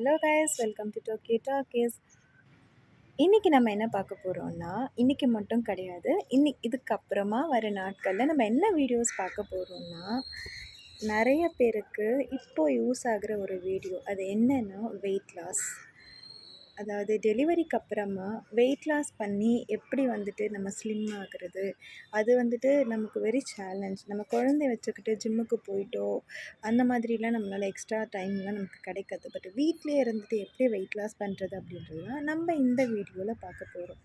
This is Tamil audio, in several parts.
Hello guys, welcome to Talkies. இன்னைக்கு நம்ம என்ன பார்க்க போறோம்னா, இன்னைக்கு மட்டும் கிடையாது. இதுக்கு அப்புறமா வர நாட்கள்ல நம்ம என்ன வீடியோஸ் பார்க்க போறோம்னா, நிறைய பேருக்கு இப்போ யூஸ் ஆகுற ஒரு வீடியோ. அது என்னன்னா வெயிட் லாஸ். அதாவது டெலிவரிக்கு அப்புறமா வெயிட் லாஸ் பண்ணி எப்படி வந்துட்டு நம்ம ஸ்லிம் ஆகுறது, அது வந்துட்டு நமக்கு வெரி சேலஞ்ச். நம்ம குழந்தைய வச்சுக்கிட்டு ஜிம்முக்கு போயிட்டோ அந்த மாதிரிலாம் நம்மளால் எக்ஸ்ட்ரா டைம்லாம் நமக்கு கிடைக்காது. பட் வீட்டிலே இருந்துட்டு எப்படி வெயிட் லாஸ் பண்ணுறது அப்படின்றது தான் நம்ம இந்த வீடியோவில் பார்க்க போகிறோம்.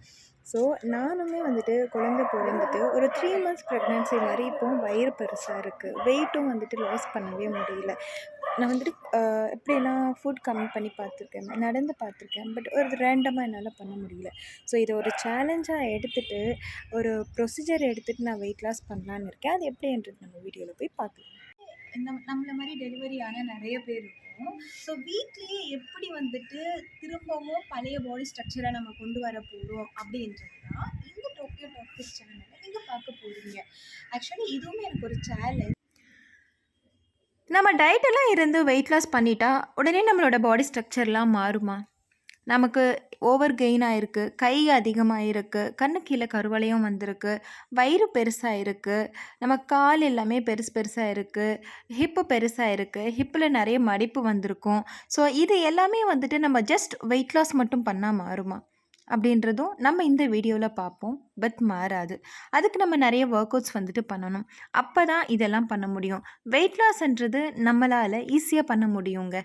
ஸோ நானுமே வந்துட்டு குழந்தை பிறந்துட்டு ஒரு 3 months ப்ரெக்னென்சி மாதிரி இப்போது வயிறு பெருசாக இருக்குது. வெயிட்டும் வந்துட்டு லாஸ் பண்ணவே முடியல. நான் வந்துட்டு எப்படின்னா ஃபுட் கம்மி பண்ணி பார்த்துருக்கேன், நடந்து பார்த்துருக்கேன். பட் ஒரு ரேண்டமாக என்னால் பண்ண முடியல. ஸோ இதை ஒரு சேலஞ்சாக எடுத்துகிட்டு ஒரு ப்ரொசீஜர் எடுத்துகிட்டு நான் வெயிட் லாஸ் பண்ணலான்னு இருக்கேன். அது எப்படின்றது நம்ம வீடியோவில் போய் பார்க்கலாம். நம்மளை மாதிரி டெலிவரி ஆன நிறைய பேர் இருக்கும். ஸோ வீட்லேயே எப்படி வந்துட்டு திரும்பவும் பழைய பாடி ஸ்ட்ரக்சரை நம்ம கொண்டு வர போகிறோம் அப்படின்றது தான் இந்த டாக்கீஸ் சேனலில் நீங்கள் பார்க்க போகிறீங்க. ஆக்சுவலி இதுவுமே எனக்கு ஒரு சேலஞ்ச். நம்ம டயட்டெல்லாம் இருந்து வெயிட் லாஸ் பண்ணிட்டா உடனே நம்மளோட பாடி ஸ்ட்ரக்சர்லாம் மாறுமா? நமக்கு ஓவர் கெயின் ஆகிருக்கு, கை அதிகமாக இருக்குது, கண்ணு கீழே கருவளையம் வந்திருக்கு, வயிறு பெருசாக இருக்குது, நம்ம கால் எல்லாமே பெருசாக இருக்குது, ஹிப்பு பெருசாக இருக்குது, ஹிப்பில் நிறைய மடிப்பு வந்திருக்கும். ஸோ இது எல்லாமே வந்துட்டு நம்ம ஜஸ்ட் வெயிட் லாஸ் மட்டும் பண்ணால் மாறுமா அப்படின்றதும் நம்ம இந்த வீடியோவில் பார்ப்போம். பட் மாறாது. அதுக்கு நம்ம நிறைய ஒர்க் அவுட்ஸ் வந்துட்டு பண்ணணும். அப்போ தான் இதெல்லாம் பண்ண முடியும். வெயிட் லாஸ்ன்றது நம்மளால் ஈஸியாக பண்ண முடியுங்க.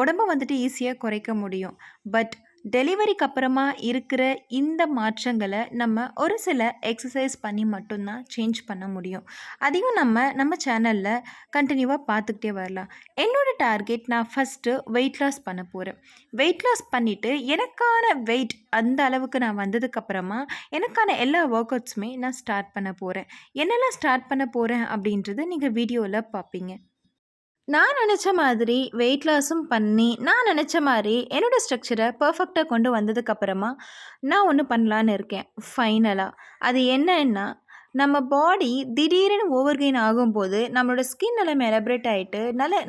உடம்பை வந்துட்டு ஈஸியாக குறைக்க முடியும். பட் டெலிவரிக்கு அப்புறமா இருக்கிற இந்த மாற்றங்களை நம்ம ஒரு சில எக்ஸசைஸ் பண்ணி மட்டும்தான் சேஞ்ச் பண்ண முடியும். அதையும் நம்ம சேனலில் கண்டினியூவாக பார்த்துக்கிட்டே வரலாம். என்னோடய டார்கெட், நான் ஃபஸ்ட்டு வெயிட் லாஸ் பண்ண போகிறேன். வெயிட் லாஸ் பண்ணிவிட்டு எனக்கான வெயிட் அந்த அளவுக்கு நான் வந்ததுக்கப்புறமா எனக்கான எல்லா ஒர்க் அவுட்ஸுமே நான் ஸ்டார்ட் பண்ண போகிறேன். என்னெல்லாம் ஸ்டார்ட் பண்ண போகிறேன் அப்படின்றது நீங்கள் வீடியோவில் பார்ப்பீங்க. நான் நினச்ச மாதிரி வெயிட் லாஸும் பண்ணி, நான் நினச்ச மாதிரி என்னோடய ஸ்ட்ரக்சரை பர்ஃபெக்டாக கொண்டு வந்ததுக்கப்புறமா நான் ஒன்று பண்ணலான்னு இருக்கேன் ஃபைனலாக. அது என்னன்னா, நம்ம பாடி திடீர்னு ஓவர் கெயின் ஆகும்போது நம்மளோட ஸ்கின் எல்லாம் எலபரேட் ஆகிட்டு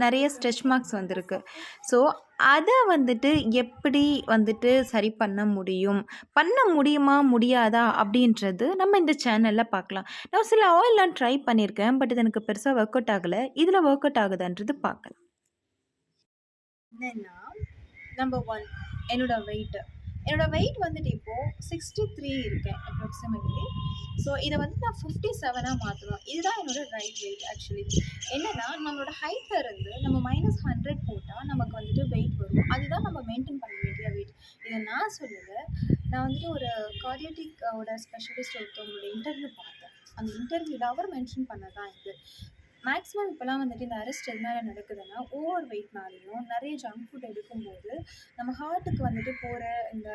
நிறைய ஸ்ட்ரெச் மார்க்ஸ் வந்திருக்கு. ஸோ அதை வந்துட்டு எப்படி வந்துட்டு சரி பண்ண முடியுமா முடியாதா அப்படின்றது நம்ம இந்த சேனலில் பார்க்கலாம். நான் சில ஆயிலெலாம் ட்ரை பண்ணியிருக்கேன். பட் இது எனக்கு பெருசாக ஒர்க் அவுட் ஆகலை. இதில் ஒர்க் அவுட் ஆகுதுன்றது பார்க்கலாம். என்னென்னா, நம்பர் 1 என்னோடய வெயிட் வந்துட்டு இப்போது 63 இருக்கேன் அப்ராக்சிமேட்லி. ஸோ இதை வந்து நான் 57ஆக மாற்றணும். இதுதான் என்னோடய ரைட் வெயிட். ஆக்சுவலி என்னென்னா, நம்மளோட ஹைட்டில் இருந்து நம்ம -100 போட்டால் நமக்கு வந்துட்டு வெயிட் வரும். அதுதான் நம்ம மெயின்டைன் பண்ண வேண்டிய வெயிட். இதை நான் சொல்லலை. நான் வந்துட்டு ஒரு கார்டியாட்டிக்கோட ஸ்பெஷலிஸ்ட் ஒருத்தவங்களோட இன்டர்வியூ பார்த்தேன். அந்த இன்டர்வியூவில் அவர் மென்ஷன் பண்ணதான் இது. மேக்ஸிமம் இப்போலாம் வந்துட்டு இந்த அரெஸ்ட் எதனால் நடக்குதுன்னா, ஓவர் வெயிட்னாலையும் நிறைய ஜங்க் ஃபுட் எடுக்கும்போது நம்ம ஹார்ட்டுக்கு வந்துட்டு போகிற இந்த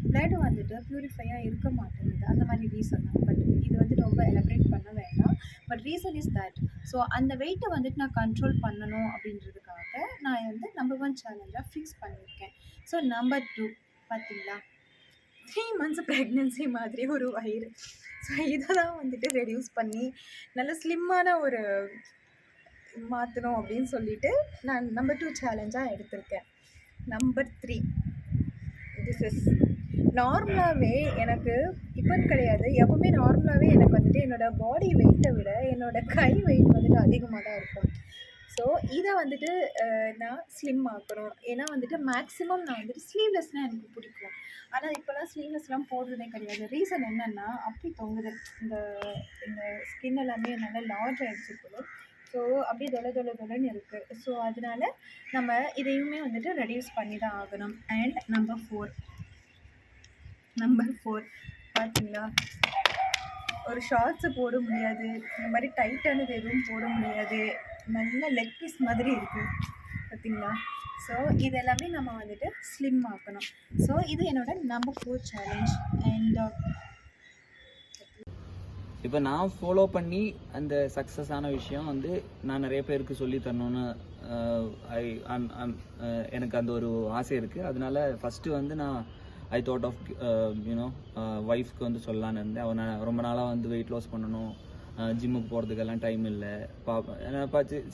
பிளட் வந்துட்டு ப்யூரிஃபையாக இருக்க மாட்டேங்குது. அந்த மாதிரி ரீசன் தான். பட் இது வந்துட்டு ரொம்ப எலபரேட் பண்ண வேண்டாம். But reason is that. So அந்த வெயிட்டை வந்துட்டு நான் கண்ட்ரோல் பண்ணணும் அப்படின்றதுக்காக நான் வந்து நம்பர் 1 சேலஞ்சாக ஃபிக்ஸ் பண்ணியிருக்கேன். ஸோ நம்பர் 2 பார்த்தீங்களா, 3 months ப்ரெக்னென்சி மாதிரி ஒரு வயிறு. ஸோ இதை தான் வந்துட்டு ரெடியூஸ் பண்ணி நல்ல ஸ்லிம்மான ஒரு மாற்றணும் அப்படின்னு சொல்லிட்டு நான் நம்பர் 2 சேலஞ்சாக எடுத்திருக்கேன். நம்பர் 3, திஸ் இஸ் நார்மலாகவே எனக்கு இப்போன்னு கிடையாது, எப்போவுமே நார்மலாகவே எனக்கு வந்துட்டு என்னோடய பாடி வெயிட்டை விட என்னோடய கை வெயிட் வந்துட்டு அதிகமாக தான் இருக்கும். ஸோ இதை வந்துட்டு நான் ஸ்லிம் ஆக்கணும். ஏன்னா வந்துட்டு மேக்ஸிமம் நான் வந்துட்டு ஸ்லீவ்லெஸ்னால் எனக்கு பிடிக்கும். ஆனால் இப்போலாம் ஸ்லீவ்லெஸ்லாம் போடுறதே கிடையாது. ரீசன் என்னென்னா, அப்படி தொங்குது இந்த இந்த ஸ்கின் எல்லாமே நல்லா லார்ஜ் ஆகிடுச்சு போல. ஸோ அப்படியே தொலைன்னு இருக்குது. ஸோ அதனால் நம்ம இதையுமே வந்துட்டு ரெடியூஸ் பண்ணி தான் ஆகணும். அண்ட் நம்பர் 4 பார்த்தீங்களா, ஒரு ஷார்ட்ஸு போட முடியாது, இந்த மாதிரி டைட்டானது எதுவும் போட முடியாது, நல்ல லெக் பீஸ் மாதிரி இருக்குது பார்த்தீங்களா. ஸோ இது எல்லாமே நம்ம வந்துட்டு ஸ்லிம் ஆக்கணும். ஸோ இது என்னோட நம்பர் 4 சேலஞ்ச். அண்ட் இப்போ நான் ஃபாலோ பண்ணி அந்த சக்ஸஸான விஷயம் வந்து நான் நிறைய பேருக்கு சொல்லி தரணும்னு எனக்கு அந்த ஒரு ஆசை இருக்குது. அதனால ஃபஸ்ட்டு வந்து நான் ஐ தாட் ஆஃப் ஒய்ஃப்க்கு வந்து சொல்லலான்னு இருந்தேன். அவன் ரொம்ப நாளாக வந்து வெயிட் லாஸ் பண்ணணும், ஜிம்முக்கு போகிறதுக்கெல்லாம் டைம் இல்லை. ஏன்னா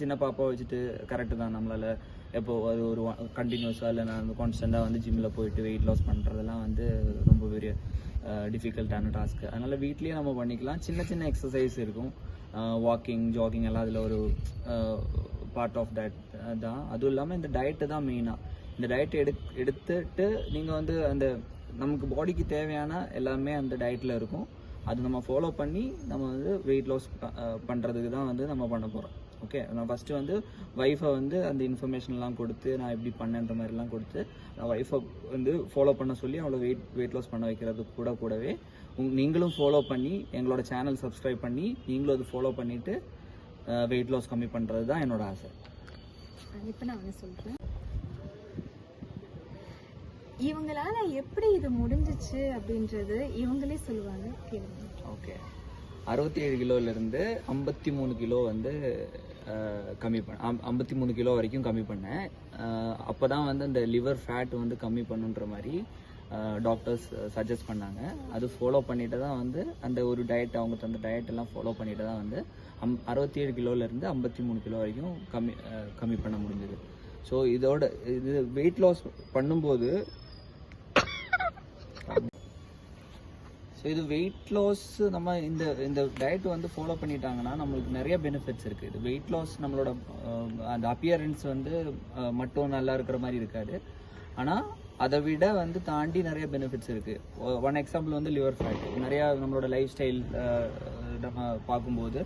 சின்ன பாப்பா வச்சுட்டு கரெக்டு தான், நம்மளால் இப்போ அது ஒரு கண்டினியூஸாக இல்லை நான் கான்ஸ்டண்ட்டாக வந்து ஜிம்மில் போயிட்டு வெயிட் லாஸ் பண்ணுறதெல்லாம் வந்து ரொம்ப பெரிய டிஃபிகல்ட்டான டாஸ்க்கு. அதனால் வீட்லேயே நம்ம பண்ணிக்கலாம். சின்ன சின்ன எக்ஸசைஸ் இருக்கும், வாக்கிங் ஜாகிங் எல்லாம் அதில் ஒரு பார்ட் ஆஃப் தட் தான். அதுவும் இல்லாமல் இந்த டயட்டு தான் மெயினாக. இந்த டயட் எடுத்துட்டு நீங்கள் வந்து அந்த நமக்கு பாடிக்கு தேவையான எல்லாமே அந்த டயட்டில் இருக்கும். அது நம்ம ஃபாலோ பண்ணி நம்ம வந்து வெயிட் லாஸ் பண்ணுறதுக்கு தான் வந்து நம்ம பண்ண போகிறோம். ஓகே, நான் ஃபஸ்ட்டு வந்து ஒய்ஃபை வந்து அந்த இன்ஃபர்மேஷன்லாம் கொடுத்து நான் எப்படி பண்ணேன்ற மாதிரிலாம் கொடுத்து நான் ஒய்ஃபை வந்து ஃபாலோ பண்ண சொல்லி அவளை வெயிட் லாஸ் பண்ண வைக்கிறது கூடவே நீங்களும் ஃபாலோ பண்ணி எங்களோட சேனல் சப்ஸ்கிரைப் பண்ணி நீங்களும் அது ஃபாலோ பண்ணிவிட்டு வெயிட் லாஸ் கம்மி பண்ணுறது தான் என்னோட ஆசை. இப்போ நான் ஒன்று சொல்கிறேன், இவங்களால எப்படி இது முடிஞ்சிச்சு அப்படின்றது இவங்களே சொல்லுவாங்க, கேளுங்க. ஓகே, 67 கிலோலேருந்து 53 கிலோ வந்து கம்மி 53 கிலோ வரைக்கும் கம்மி பண்ணேன். அப்போ தான் வந்து அந்த லிவர் ஃபேட் வந்து கம்மி பண்ணுன்ற மாதிரி டாக்டர்ஸ் சஜஸ்ட் பண்ணாங்க. அது ஃபாலோ பண்ணிட்டு தான் வந்து அந்த ஒரு டயட் அவங்க தந்த டயட் எல்லாம் ஃபாலோ பண்ணிட்டு தான் வந்து 67 கிலோலேருந்து 53 கிலோ வரைக்கும் கம்மி பண்ண முடிஞ்சது. ஸோ இது வெயிட் லாஸ் பண்ணும்போது இது வெயிட் லாஸ் நம்ம இந்த டயட் வந்து ஃபாலோ பண்ணிட்டாங்கன்னா நம்மளுக்கு நிறைய பெனிஃபிட்ஸ் இருக்குது. இது வெயிட் லாஸ் நம்மளோட அந்த அப்பியரன்ஸ் வந்து மட்டும் நல்லா இருக்கிற மாதிரி இருக்காது, ஆனால் அதை விட வந்து தாண்டி நிறைய பெனிஃபிட்ஸ் இருக்குது. ஒன் எக்ஸாம்பிள் வந்து லிவர் ஃபேட். நிறையா நம்மளோட லைஃப் ஸ்டைல் நம்ம பார்க்கும்போது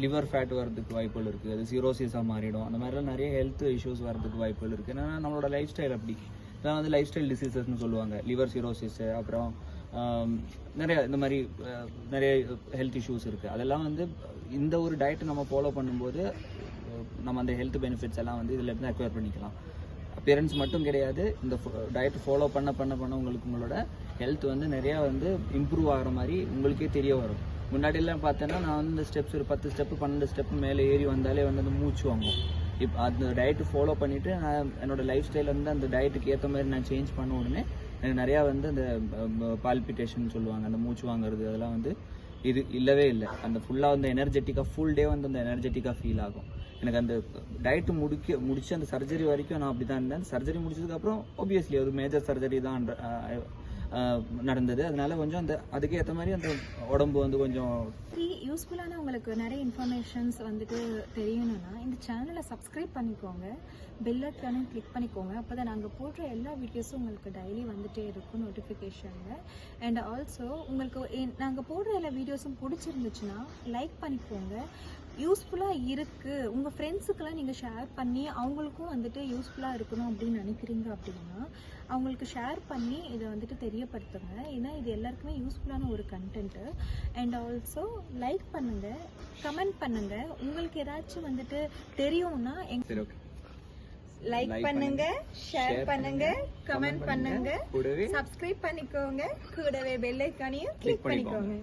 லிவர் ஃபேட் வரதுக்கு வாய்ப்புகள் இருக்குது, அது சிரோசிஸாக மாறிடும். அந்த மாதிரிலாம் நிறைய ஹெல்த் இஷ்யூஸ் வரதுக்கு வாய்ப்புகள் இருக்குது. ஏன்னா நம்மளோட லைஃப் ஸ்டைல் அப்படி இதான் வந்து லைஃப் ஸ்டைல் டிசீசஸ்ன்னு சொல்லுவாங்க. லிவர் சிரோசிஸு, அப்புறம் நிறைய இந்த மாதிரி நிறைய ஹெல்த் இஷ்யூஸ் இருக்குது. அதெல்லாம் வந்து இந்த ஒரு டயட்டை நம்ம ஃபாலோ பண்ணும்போது நம்ம அந்த ஹெல்த் பெனிஃபிட்ஸ் எல்லாம் வந்து இதில் இருந்து அக்வயர் பண்ணிக்கலாம். அப்பியரன்ஸ் மட்டும் கிடையாது, இந்த டயட் ஃபாலோ பண்ண உங்களுக்கு உங்களோட ஹெல்த் வந்து நிறையா வந்து இம்ப்ரூவ் ஆகிற மாதிரி உங்களுக்கே தெரிய வரும். முன்னாடியெல்லாம் பார்த்தேன்னா நான் வந்து இந்த ஸ்டெப்ஸ் ஒரு 10 ஸ்டெப்பு 12 ஸ்டெப்பு மேலே ஏறி வந்தாலே வந்து அந்த மூச்சு வாங்கும். இப்போ அந்த டயட்டு ஃபாலோ பண்ணிவிட்டு நான் என்னோடய லைஃப் ஸ்டைல் வந்து அந்த டயட்டுக்கு ஏற்ற மாதிரி நான் சேஞ்ச் பண்ண உடனே எனக்கு நிறையா வந்து அந்த பால்பிட்டேஷன் சொல்லுவாங்க, அந்த மூச்சு வாங்குறது, அதெல்லாம் வந்து இது இல்லவே இல்லை. அந்த ஃபுல்லாக வந்து எனர்ஜெட்டிக்காக ஃபுல் டே வந்து அந்த எனர்ஜெட்டிக்காக ஃபீல் ஆகும். எனக்கு அந்த டயட்டு முடிச்சு அந்த சர்ஜரி வரைக்கும் நான் அப்படி தான் இருந்தேன். சர்ஜரி முடிச்சதுக்கப்புறம் ஆப்வியஸ்லி ஒரு மேஜர் சர்ஜரி தான் நடந்தது. அதனால கொஞ்சம் அதுக்கு ஏற்ற மாதிரி அந்த உடம்பு வந்து கொஞ்சம் யூஸ்ஃபுல்லான உங்களுக்கு நிறைய இன்ஃபர்மேஷன்ஸ் வந்துட்டு தெரியணும்னா இந்த சேனலை சப்ஸ்கிரைப் பண்ணிக்கோங்க, பெல் ஐக்கானும் கிளிக் பண்ணிக்கோங்க. அப்போ தான் நாங்கள் போடுற எல்லா வீடியோஸும் உங்களுக்கு டெய்லி வந்துகிட்டே இருக்கும் நோட்டிஃபிகேஷனில். அண்ட் ஆல்சோ உங்களுக்கு நாங்கள் போடுற எல்லா வீடியோஸும் பிடிச்சிருந்துச்சுன்னா லைக் பண்ணிக்கோங்க. யூஸ்ஃபுல்லாக இருக்குது உங்கள் ஃப்ரெண்ட்ஸுக்கெல்லாம் நீங்கள் ஷேர் பண்ணி அவங்களுக்கும் வந்துட்டு யூஸ்ஃபுல்லாக இருக்கணும் அப்படின்னு நினைக்கிறீங்க அப்படின்னா அவங்களுக்கு ஷேர் பண்ணி இதை வந்துட்டு தெரியப்படுத்துங்க. ஏன்னா இது எல்லாருக்குமே யூஸ்ஃபுல்லான ஒரு கண்டென்ட்டு. அண்ட் ஆல்சோ லைக் பண்ணுங்கள், கமெண்ட் பண்ணுங்கள். உங்களுக்கு ஏதாச்சும் வந்துட்டு தெரியும்னா லைக் பண்ணுங்க, ஷேர் பண்ணுங்க, கமெண்ட் பண்ணுங்க, சப்ஸ்கிரைப் பண்ணிக்கோங்க, கூடவே பெல் ஐக்கானையும் கிளிக் பண்ணிக்கோங்க.